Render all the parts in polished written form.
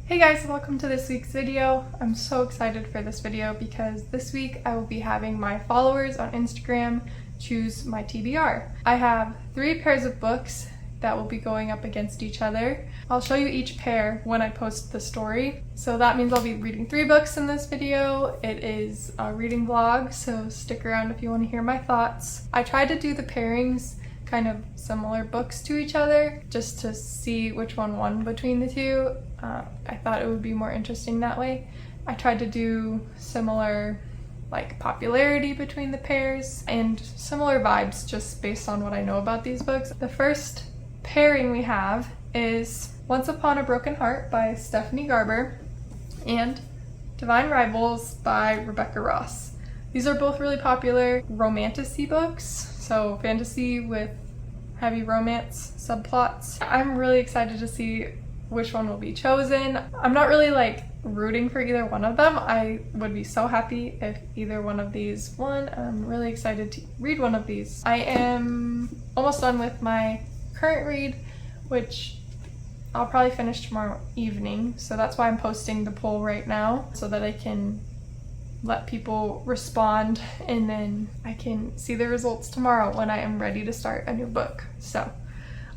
Hey guys, welcome to this week's video. I'm so excited for this video because this week I will be having my followers on Instagram choose my TBR. I have 3 pairs of books that will be going up against each other. I'll show you each pair when I post the story. So that means I'll be reading 3 books in this video. It is a reading vlog, so stick around if you want to hear my thoughts. I tried to do the pairings kind of similar books to each other just to see which one won between the two. I thought it would be more interesting that way. I tried to do similar like popularity between the pairs and similar vibes just based on what I know about these books. The first pairing we have is Once Upon a Broken Heart by Stephanie Garber and Divine Rivals by Rebecca Ross. These are both really popular romantasy books, so fantasy with heavy romance subplots. I'm really excited to see which one will be chosen. I'm not really like rooting for either one of them. I would be so happy if either one of these won. I'm really excited to read one of these. I am almost done with my current read, which I'll probably finish tomorrow evening, so that's why I'm posting the poll right now so that I can let people respond and then I can see the results tomorrow when I am ready to start a new book. So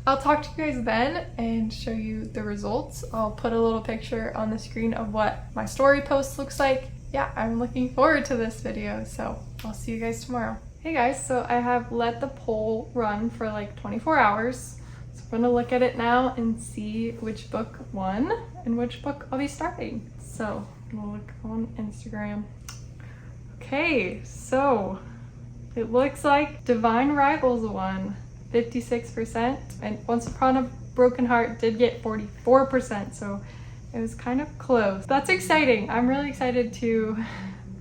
I'll talk to you guys then and show you the results. I'll put a little picture on the screen of what my story post looks like. Yeah, I'm looking forward to this video, so I'll see you guys tomorrow. Hey guys, so I have let the poll run for like 24 hours. So I'm gonna look at it now and see which book won and which book I'll be starting. So we'll look on Instagram. Okay, so it looks like Divine Rivals won 56%, and Once Upon a Broken Heart did get 44%, so it was kind of close. That's exciting. I'm really excited to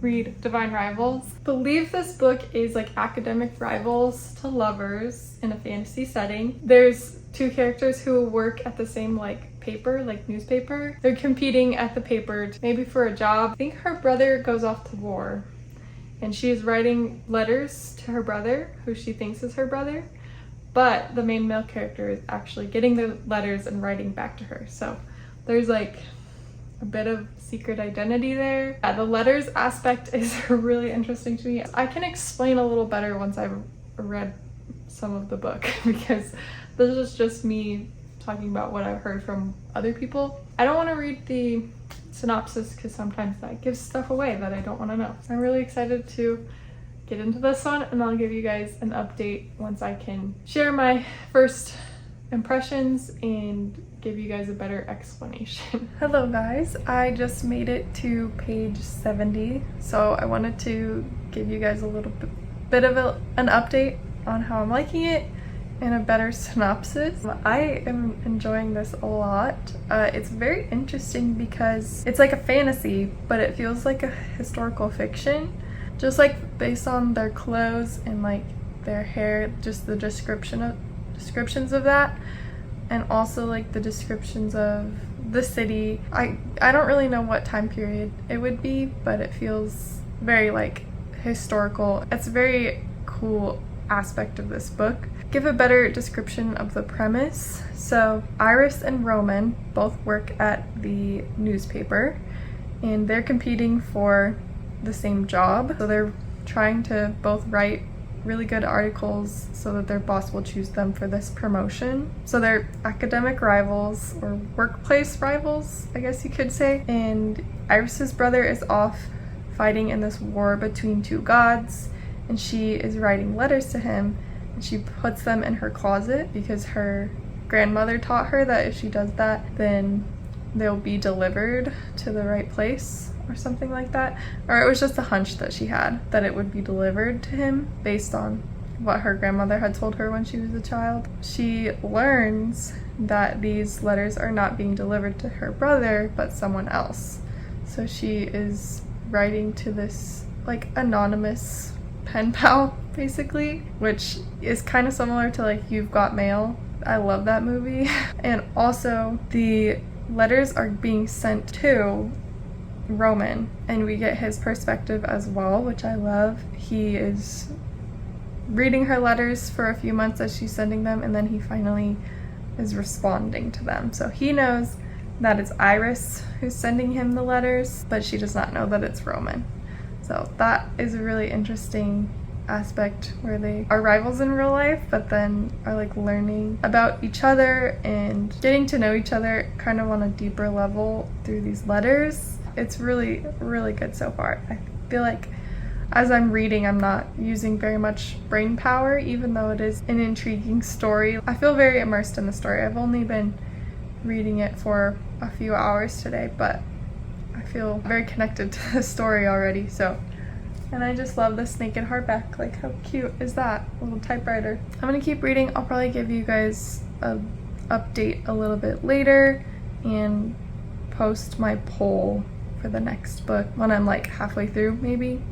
read Divine Rivals. I believe this book is like academic rivals to lovers in a fantasy setting. There's 2 characters who work at the same like paper, like newspaper. They're competing at the paper, maybe for a job. I think her brother goes off to war, and she's writing letters to her brother, who she thinks is her brother. But the main male character is actually getting the letters and writing back to her. So there's like a bit of secret identity there. Yeah, the letters aspect is really interesting to me. I can explain a little better once I've read some of the book because this is just me talking about what I've heard from other people. I don't want to read the synopsis because sometimes that gives stuff away that I don't want to know. So I'm really excited to get into this one, and I'll give you guys an update once I can share my first impressions and give you guys a better explanation. Hello guys, I just made it to page 70, so I wanted to give you guys a little bit of an update on how I'm liking it and a better synopsis. I am enjoying this a lot. It's very interesting because it's like a fantasy, but it feels like a historical fiction. Just like based on their clothes and like their hair, just the descriptions of that, and also like the descriptions of the city. I don't really know what time period it would be, but it feels very like historical. It's a very cool aspect of this book. Give a better description of the premise. So Iris and Roman both work at the newspaper and they're competing for the same job. So they're trying to both write really good articles so that their boss will choose them for this promotion. So they're academic rivals or workplace rivals, I guess you could say. And Iris's brother is off fighting in this war between 2 gods, and she is writing letters to him, and she puts them in her closet because her grandmother taught her that if she does that, then they'll be delivered to the right place or something like that. Or it was just a hunch that she had that it would be delivered to him based on what her grandmother had told her when she was a child. She learns that these letters are not being delivered to her brother but someone else. So she is writing to this like anonymous pen pal basically, which is kind of similar to like You've Got Mail. I love that movie. And also the letters are being sent to Roman, and we get his perspective as well, which I love. He is reading her letters for a few months as she's sending them, and then he finally is responding to them. So he knows that it's Iris who's sending him the letters, but she does not know that it's Roman. So that is a really interesting aspect where they are rivals in real life, but then are like learning about each other and getting to know each other kind of on a deeper level through these letters. It's really, really good so far. I feel like as I'm reading, I'm not using very much brain power, even though it is an intriguing story. I feel very immersed in the story. I've only been reading it for a few hours today, but I feel very connected to the story already. And I just love this naked hardback. Like, how cute is that? Little typewriter. I'm gonna keep reading. I'll probably give you guys an update a little bit later and post my poll for the next book when I'm like halfway through, maybe,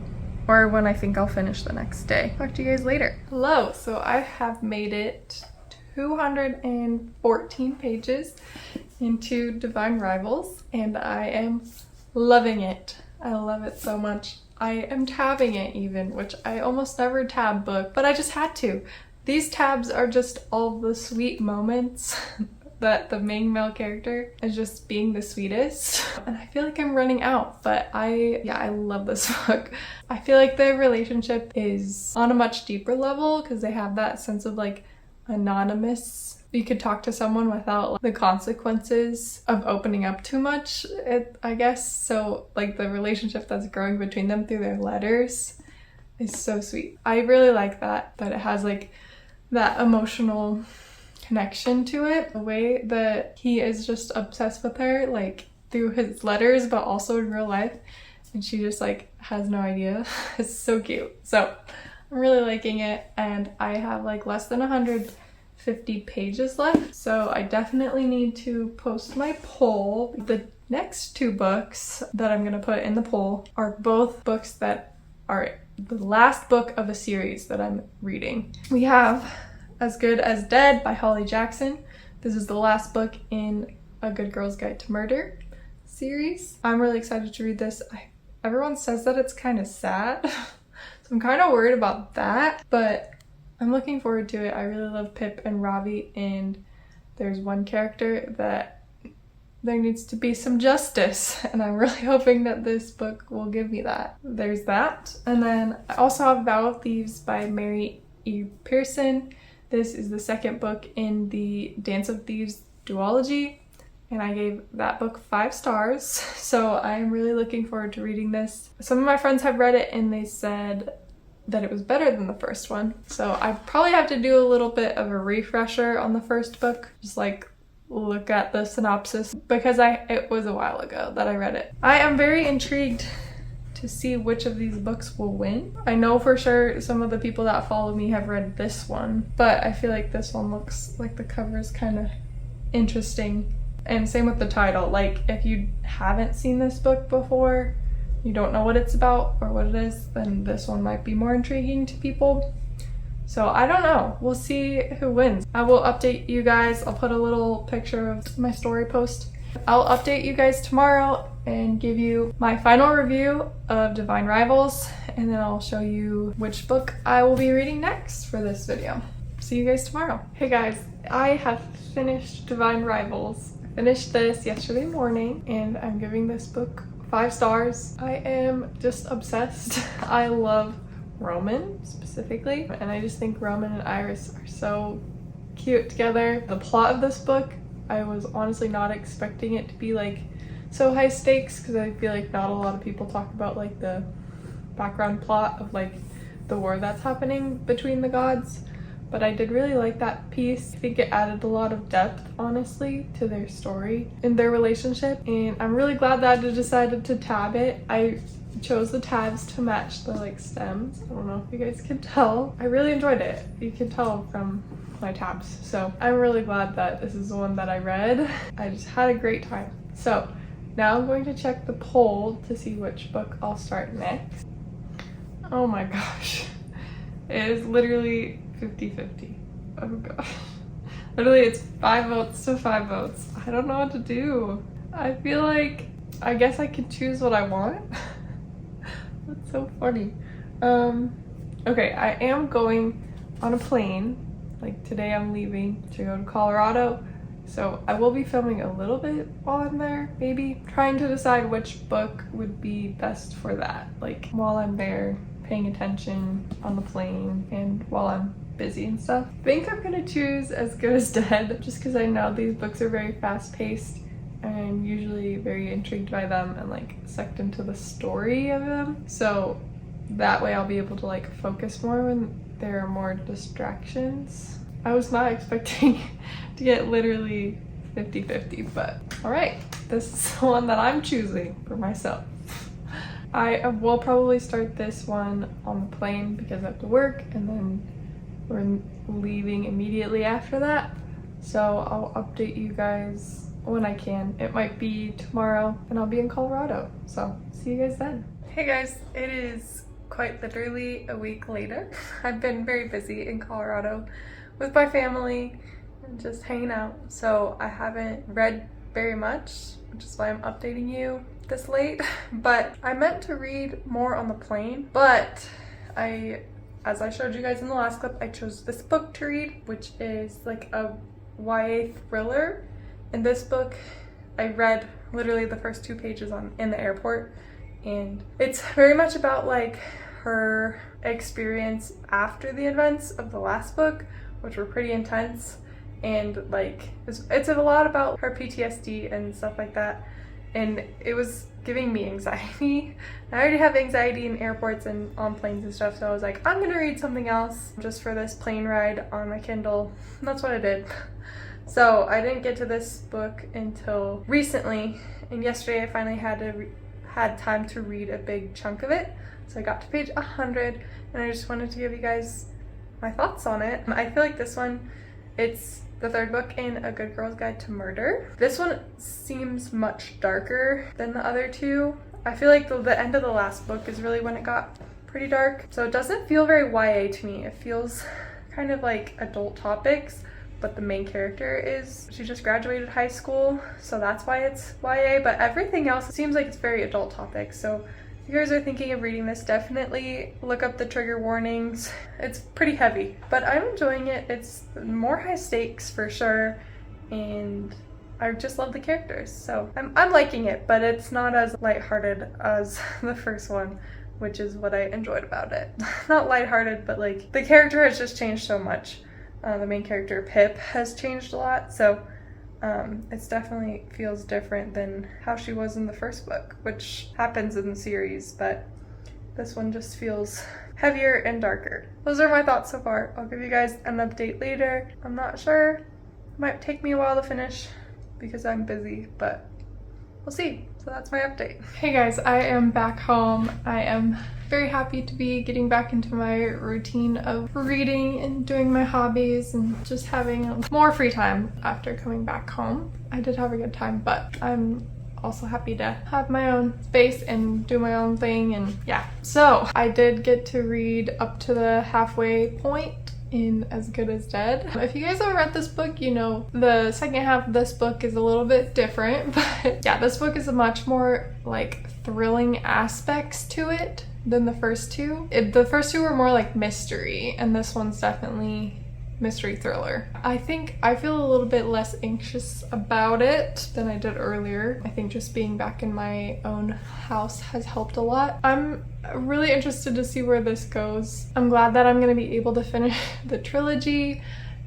or when I think I'll finish the next day. Talk to you guys later. Hello, so I have made it 214 pages into Divine Rivals, and I am loving it. I love it so much. I am tabbing it even, which I almost never tab book, but I just had to. These tabs are just all the sweet moments that the main male character is just being the sweetest. And I feel like I'm running out, but I love this book. I feel like the relationship is on a much deeper level because they have that sense of like anonymous. You could talk to someone without the consequences of opening up too much, I guess. So like the relationship that's growing between them through their letters is so sweet. I really like that it has like that emotional connection to it. The way that he is just obsessed with her, like through his letters, but also in real life. And she just like has no idea. It's so cute. So I'm really liking it. And I have like less than 150 pages left, so I definitely need to post my poll. The next two books that I'm gonna put in the poll are both books that are the last book of a series that I'm reading. We have As Good as Dead by Holly Jackson. This is the last book in A Good Girl's Guide to Murder series. I'm really excited to read this. Everyone says that it's kind of sad, so I'm kind of worried about that, but I'm looking forward to it. I really love Pip and Ravi, and there's one character that there needs to be some justice, and I'm really hoping that this book will give me that. There's that. And then I also have Vow of Thieves by Mary E. Pearson. This is the second book in the Dance of Thieves duology, and I gave that book 5 stars, so I'm really looking forward to reading this. Some of my friends have read it and they said that it was better than the first one. So I probably have to do a little bit of a refresher on the first book, just like look at the synopsis, because it was a while ago that I read it. I am very intrigued to see which of these books will win. I know for sure some of the people that follow me have read this one, but I feel like this one looks like the cover is kind of interesting. And same with the title. Like, if you haven't seen this book before, you don't know what it's about or what it is, then this one might be more intriguing to people. So I don't know. We'll see who wins. I will update you guys. I'll put a little picture of my story post. I'll update you guys tomorrow and give you my final review of Divine Rivals, and then I'll show you which book I will be reading next for this video. See you guys tomorrow. Hey guys, I have finished Divine Rivals. I finished this yesterday morning, and I'm giving this book 5 stars. I am just obsessed. I love Roman specifically, and I just think Roman and Iris are so cute together. The plot of this book, I was honestly not expecting it to be like so high stakes, because I feel like not a lot of people talk about like the background plot of like the war that's happening between the gods. But I did really like that piece. I think it added a lot of depth, honestly, to their story and their relationship. And I'm really glad that I decided to tab it. I chose the tabs to match the like stems. I don't know if you guys can tell. I really enjoyed it. You can tell from my tabs. So I'm really glad that this is the one that I read. I just had a great time. So now I'm going to check the poll to see which book I'll start next. Oh my gosh. It is literally 50-50. Oh gosh. Literally, it's 5 votes to 5 votes. I don't know what to do. I feel like I guess I can choose what I want. That's so funny. Okay, I am going on a plane. Like today I'm leaving to go to Colorado, So I will be filming a little bit while I'm there, maybe trying to decide which book would be best for that, like while I'm there paying attention on the plane and while I'm busy and stuff. I think I'm gonna choose As Good as Dead just because I know these books are very fast-paced and I'm usually very intrigued by them and like sucked into the story of them. So that way I'll be able to like focus more when there are more distractions. I was not expecting to get literally 50-50, but all right, this is the one that I'm choosing for myself. I will probably start this one on the plane because I have to work, and then we're leaving immediately after that. So I'll update you guys when I can. It might be tomorrow and I'll be in Colorado. So see you guys then. Hey guys, it is quite literally a week later. I've been very busy in Colorado with my family and just hanging out. So I haven't read very much, which is why I'm updating you this late. But I meant to read more on the plane, but as I showed you guys in the last clip, I chose this book to read, which is like a YA thriller. In this book, I read literally the first 2 pages in the airport, and it's very much about like her experience after the events of the last book, which were pretty intense, and like it's a lot about her PTSD and stuff like that, and it was giving me anxiety. I already have anxiety in airports and on planes and stuff, so I was like, I'm gonna read something else just for this plane ride on my Kindle, and that's what I did. So I didn't get to this book until recently, and yesterday I finally had time to read a big chunk of it. So I got to page 100, and I just wanted to give you guys my thoughts on it. I feel like this one, it's the 3rd book in A Good Girl's Guide to Murder. This one seems much darker than the other 2. I feel like the end of the last book is really when it got pretty dark. So it doesn't feel very YA to me. It feels kind of like adult topics, but the main character she just graduated high school, so that's why it's YA, but everything else seems like it's very adult topics. So if you guys are thinking of reading this, definitely look up the trigger warnings. It's pretty heavy, but I'm enjoying it. It's more high stakes for sure, and I just love the characters, so I'm liking it, but it's not as lighthearted as the first one, which is what I enjoyed about it. Not lighthearted, but like the character has just changed so much. The main character, Pip, has changed a lot, so it definitely feels different than how she was in the first book, which happens in the series, but this one just feels heavier and darker. Those are my thoughts so far. I'll give you guys an update later. I'm not sure. It might take me a while to finish because I'm busy, but we'll see. So that's my update. Hey guys, I am back home. I am very happy to be getting back into my routine of reading and doing my hobbies and just having more free time after coming back home. I did have a good time, but I'm also happy to have my own space and do my own thing, and yeah. So I did get to read up to the halfway point in As Good as Dead. If you guys haven't read this book, you know the second half of this book is a little bit different, but yeah, this book is a much more like thrilling aspects to it than the first 2. The first 2 were more like mystery, and this one's definitely mystery thriller. I think I feel a little bit less anxious about it than I did earlier. I think just being back in my own house has helped a lot. I'm really interested to see where this goes. I'm glad that I'm gonna be able to finish the trilogy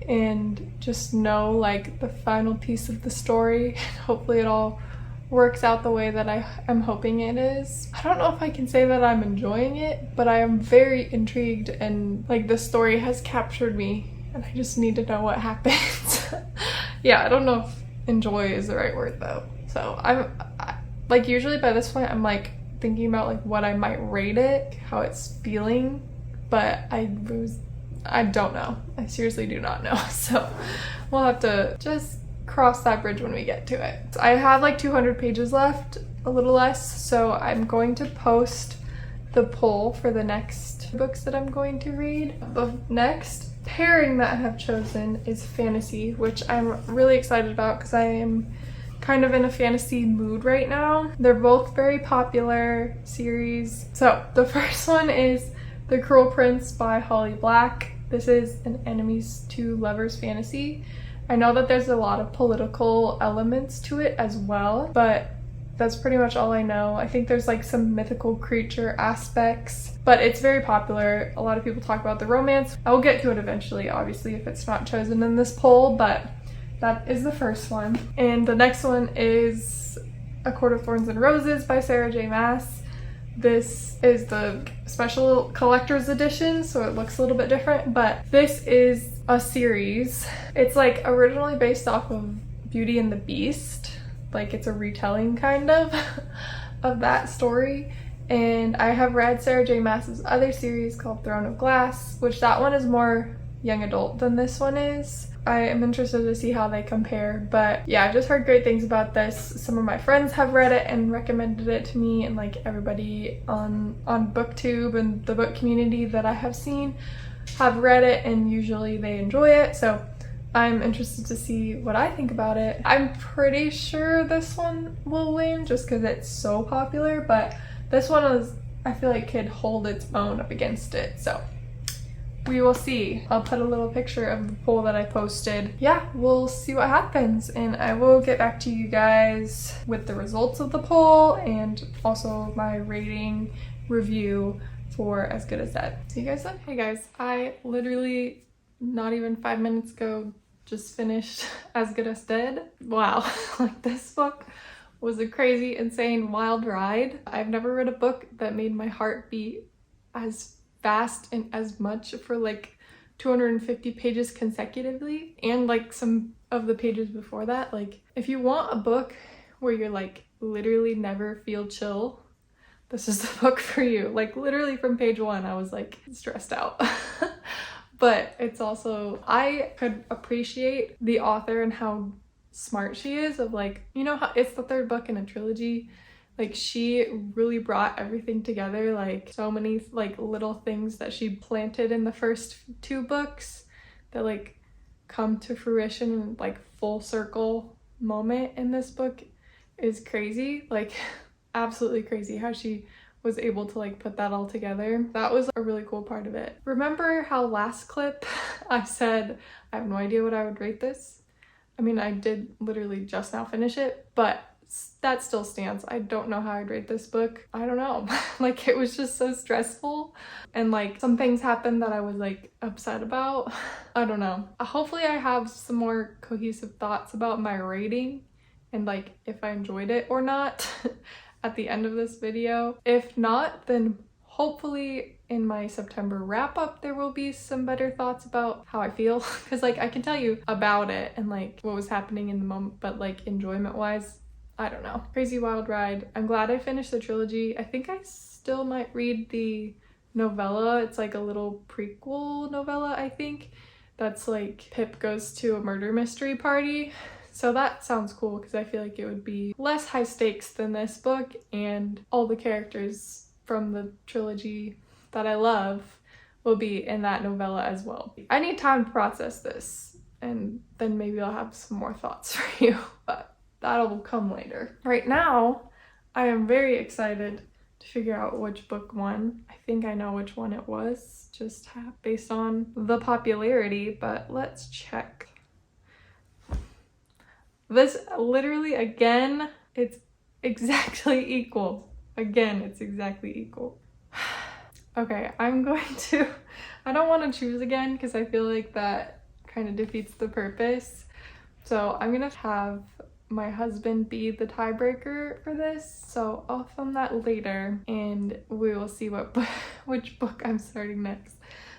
and just know like the final piece of the story. Hopefully it all works out the way that I am hoping it is. I don't know if I can say that I'm enjoying it, but I am very intrigued, and like the story has captured me, and I just need to know what happens. Yeah, I don't know if enjoy is the right word though. So I like usually by this point I'm like thinking about like what I might rate it, how it's feeling, but I don't know. I seriously do not know. So we'll have to just cross that bridge when we get to it. I have like 200 pages left, a little less, so I'm going to post the poll for the next books that I'm going to read. The next pairing that I have chosen is fantasy, which I'm really excited about because I am kind of in a fantasy mood right now. They're both very popular series. So the first one is The Cruel Prince by Holly Black. This is an enemies to lovers fantasy. I know that there's a lot of political elements to it as well, but that's pretty much all I know. I think there's like some mythical creature aspects, but it's very popular. A lot of people talk about the romance. I will get to it eventually, obviously, if it's not chosen in this poll, but that is the first one. And the next one is A Court of Thorns and Roses by Sarah J. Maas. This is the special collector's edition, so it looks a little bit different, but this is a series. It's like originally based off of Beauty and the Beast. Like it's a retelling kind of that story. And I have read Sarah J. Maas's other series called Throne of Glass, which that one is more young adult than this one is. I am interested to see how they compare, but yeah, I've just heard great things about this. Some of my friends have read it and recommended it to me, and like everybody on BookTube and the book community that I have seen have read it, and usually they enjoy it, so I'm interested to see what I think about it. I'm pretty sure this one will win just because it's so popular, but this one is, I feel like, could hold its own up against it, so we will see. I'll put a little picture of the poll that I posted. Yeah, we'll see what happens, and I will get back to you guys with the results of the poll and also my rating review for As Good as Dead. See you guys then. Hey guys, I literally not even 5 minutes ago just finished As Good as Dead. Wow, like this book was a crazy, insane, wild ride. I've never read a book that made my heart beat as fast and as much for like 250 pages consecutively, and like some of the pages before that. Like if you want a book where you're like literally never feel chill, this is the book for you. Like literally from page 1 I was like stressed out. But it's also, I could appreciate the author and how smart she is of like, you know how it's the third book in a trilogy. Like she really brought everything together, like so many like little things that she planted in the first 2 books that like come to fruition in like full circle moment in this book is crazy. Like absolutely crazy how she was able to like put that all together. That was a really cool part of it. Remember how last clip I said I have no idea what I would rate this? I mean, I did literally just now finish it, but that still stands. I don't know how I'd rate this book. I don't know. Like it was just so stressful, and like some things happened that I was like upset about. I don't know. Hopefully I have some more cohesive thoughts about my rating and like if I enjoyed it or not at the end of this video. If not, then hopefully in my September wrap up there will be some better thoughts about how I feel, because like I can tell you about it and like what was happening in the moment, but like enjoyment wise, I don't know. Crazy wild ride. I'm glad I finished the trilogy. I think I still might read the novella. It's like a little prequel novella, I think. That's like Pip goes to a murder mystery party. So that sounds cool because I feel like it would be less high stakes than this book, and all the characters from the trilogy that I love will be in that novella as well. I need time to process this, and then maybe I'll have some more thoughts for you, but that'll come later. Right now, I am very excited to figure out which book won. I think I know which one it was, just based on the popularity, but let's check. This literally, again, it's exactly equal. Again, it's exactly equal. Okay, I'm going to, I don't want to choose again because I feel like that kind of defeats the purpose. So I'm gonna have my husband be the tiebreaker for this. So I'll film that later and we will see which book I'm starting next.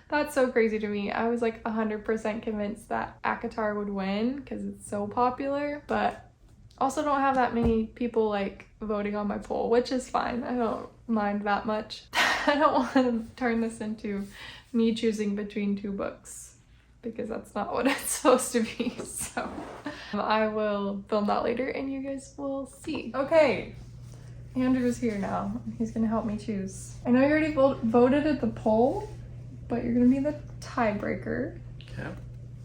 That's so crazy to me. I was like 100% convinced that acotar would win because it's so popular, but also don't have that many people like voting on my poll, which is fine. I don't mind that much. I don't want to turn this into me choosing between 2 books because that's not what it's supposed to be. So I will film that later and you guys will see. Okay, Andrew's here now. He's gonna help me choose. I know you already voted at the poll, but you're gonna be the tiebreaker. Okay.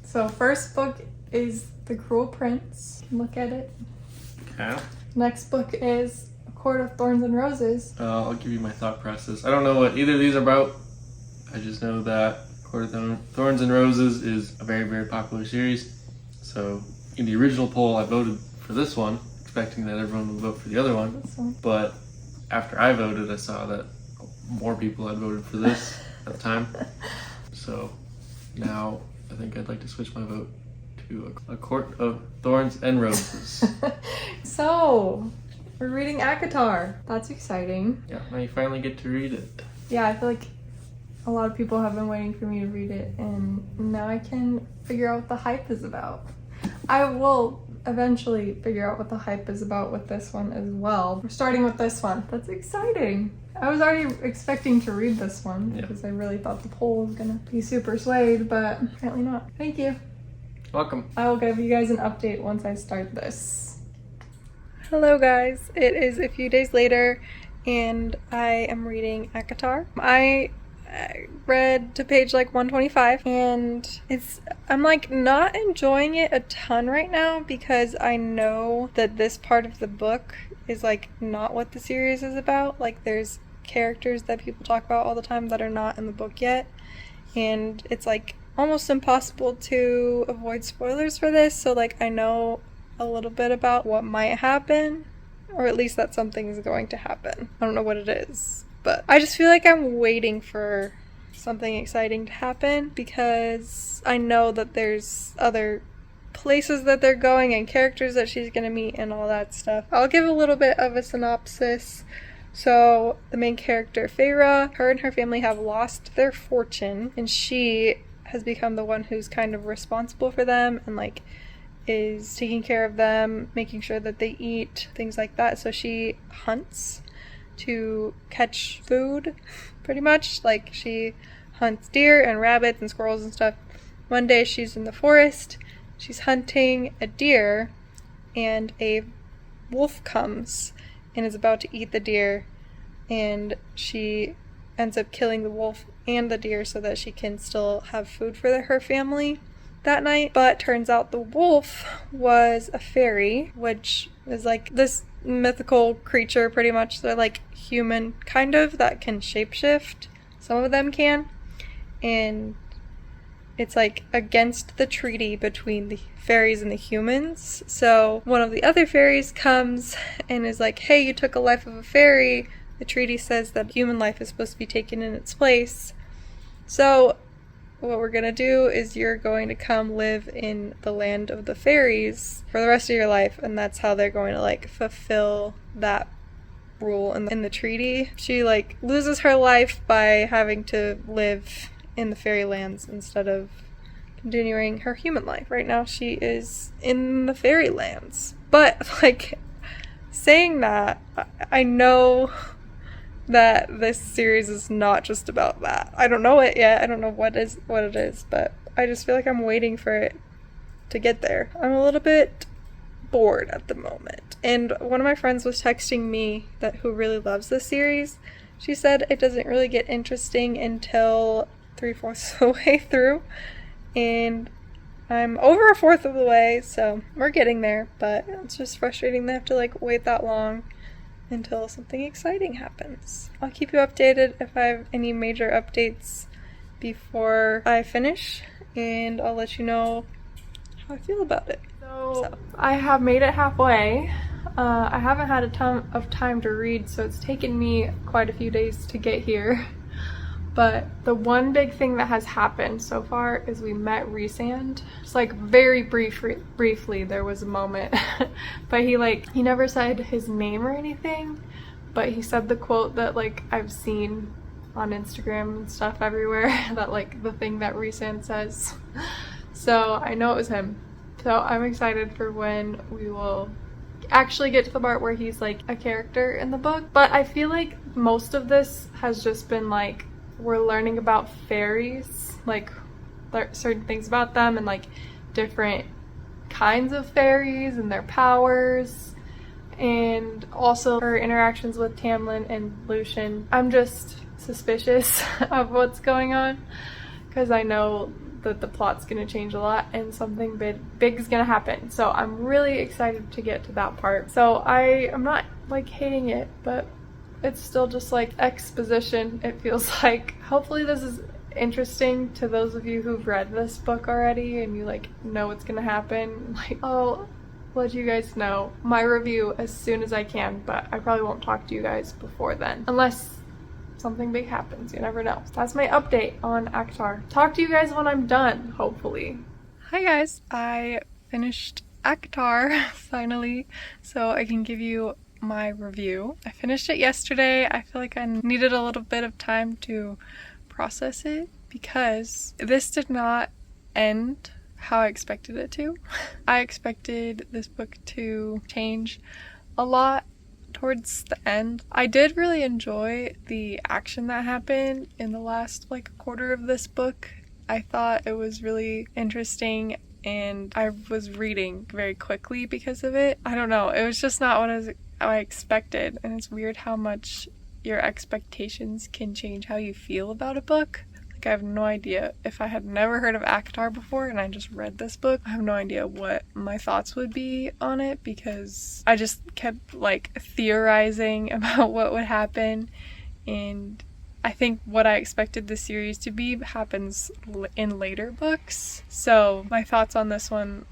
So first book is The Cruel Prince. You can look at it. Okay. Next book is A Court of Thorns and Roses. I'll give you my thought process. I don't know what either of these are about. I just know that Court of Thorns and Roses is a very, very popular series. So in the original poll, I voted for this one, expecting that everyone would vote for the other one. But after I voted, I saw that more people had voted for this at the time. So now I think I'd like to switch my vote to A Court of Thorns and Roses. So, we're reading acotar. That's exciting. Yeah, now you finally get to read it. Yeah, I feel like a lot of people have been waiting for me to read it, and now I can figure out what the hype is about. I will eventually figure out what the hype is about with this one as well. We're starting with this one. That's exciting. I was already expecting to read this one because I really thought the poll was gonna be super swayed, but apparently not. Thank you. Welcome. I will give you guys an update once I start this. Hello guys, it is a few days later and I am reading acotar. I read to page like 125 and I'm like not enjoying it a ton right now because I know that this part of the book is like not what the series is about. Like there's characters that people talk about all the time that are not in the book yet, and it's like almost impossible to avoid spoilers for this, so like I know a little bit about what might happen, or at least that something is going to happen. I don't know what it is, but I just feel like I'm waiting for something exciting to happen because I know that there's other places that they're going and characters that she's gonna meet and all that stuff. I'll give a little bit of a synopsis. So the main character, Feyre, her and her family have lost their fortune, and she has become the one who's kind of responsible for them and like is taking care of them, making sure that they eat, things like that. So she hunts to catch food, pretty much. Like she hunts deer and rabbits and squirrels and stuff. One day she's in the forest, she's hunting a deer, and a wolf comes and is about to eat the deer, and she ends up killing the wolf and the deer so that she can still have food for her family that night. But turns out the wolf was a fairy, which is like this mythical creature pretty much. They're like human kind of that can shapeshift. Some of them can. And it's like against the treaty between the fairies and the humans. So one of the other fairies comes and is like, hey, you took a life of a fairy. The treaty says that human life is supposed to be taken in its place. So what we're gonna do is you're going to come live in the land of the fairies for the rest of your life, and that's how they're going to like fulfill that rule in the treaty. She like loses her life by having to live in the fairy lands instead of continuing her human life. Right now she is in the fairy lands. But like saying that, I know that this series is not just about that. I don't know it yet. I don't know what it is, but I just feel like I'm waiting for it to get there. I'm a little bit bored at the moment. And one of my friends was texting me who really loves this series. She said it doesn't really get interesting until 3/4 of the way through. And I'm over 1/4 of the way, so we're getting there, but it's just frustrating to have to like wait that long until something exciting happens. I'll keep you updated if I have any major updates before I finish, and I'll let you know how I feel about it. So I have made it halfway. I haven't had a ton of time to read, so it's taken me quite a few days to get here. But the one big thing that has happened so far is we met Rhysand. Just like very briefly there was a moment, but he never said his name or anything, but he said the quote that like I've seen on Instagram and stuff everywhere, that like the thing that Rhysand says. So I know it was him. So I'm excited for when we will actually get to the part where he's like a character in the book. But I feel like most of this has just been like we're learning about fairies, like certain things about them and like different kinds of fairies and their powers, and also her interactions with Tamlin and Lucian. I'm just suspicious of what's going on because I know that the plot's gonna change a lot and something big is gonna happen. So I'm really excited to get to that part. So I'm not like hating it, but it's still just like exposition, it feels like. Hopefully this is interesting to those of you who've read this book already and you like know what's gonna happen. Like, I'll let you guys know my review as soon as I can, but I probably won't talk to you guys before then, unless something big happens. You never know. That's my update on acotar. Talk to you guys when I'm done, hopefully. Hi guys, I finished acotar finally, so I can give you my review. I finished it yesterday. I feel like I needed a little bit of time to process it because this did not end how I expected it to. I expected this book to change a lot towards the end. I did really enjoy the action that happened in the last like quarter of this book. I thought it was really interesting and I was reading very quickly because of it. I don't know, it was just not what I expected, and it's weird how much your expectations can change how you feel about a book. Like, I have no idea. If I had never heard of acotar before and I just read this book, I have no idea what my thoughts would be on it because I just kept like theorizing about what would happen, and I think what I expected the series to be happens in later books. So my thoughts on this one,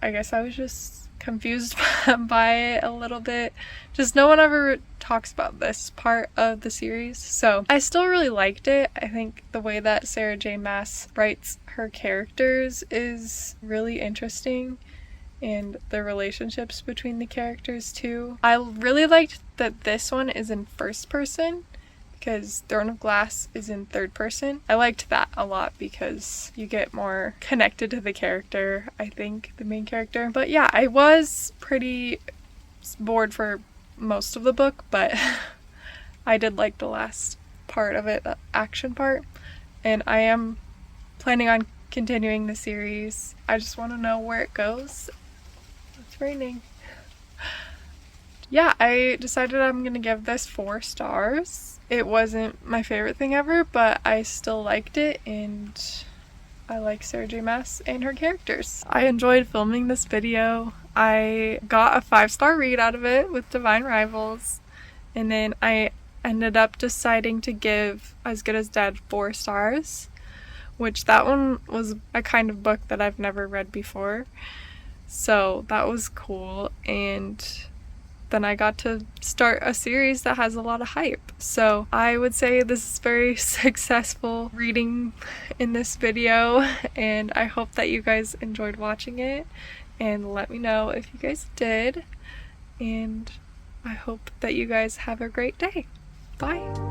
I guess I was just confused by it a little bit. Just no one ever talks about this part of the series. So I still really liked it. I think the way that Sarah J. Maas writes her characters is really interesting, and the relationships between the characters too. I really liked that this one is in first person because Throne of Glass is in third person. I liked that a lot because you get more connected to the character, I think, the main character. But yeah, I was pretty bored for most of the book, but I did like the last part of it, the action part, and I am planning on continuing the series. I just want to know where it goes. It's raining. Yeah, I decided I'm gonna give this 4 stars. It wasn't my favorite thing ever, but I still liked it, and I like Sarah J. Maas and her characters. I enjoyed filming this video. I got a 5-star read out of it with Divine Rivals, and then I ended up deciding to give As Good as Dead 4 stars, which that one was a kind of book that I've never read before, so that was cool. And then I got to start a series that has a lot of hype. So I would say this is very successful reading in this video, and I hope that you guys enjoyed watching it, and let me know if you guys did, and I hope that you guys have a great day. Bye!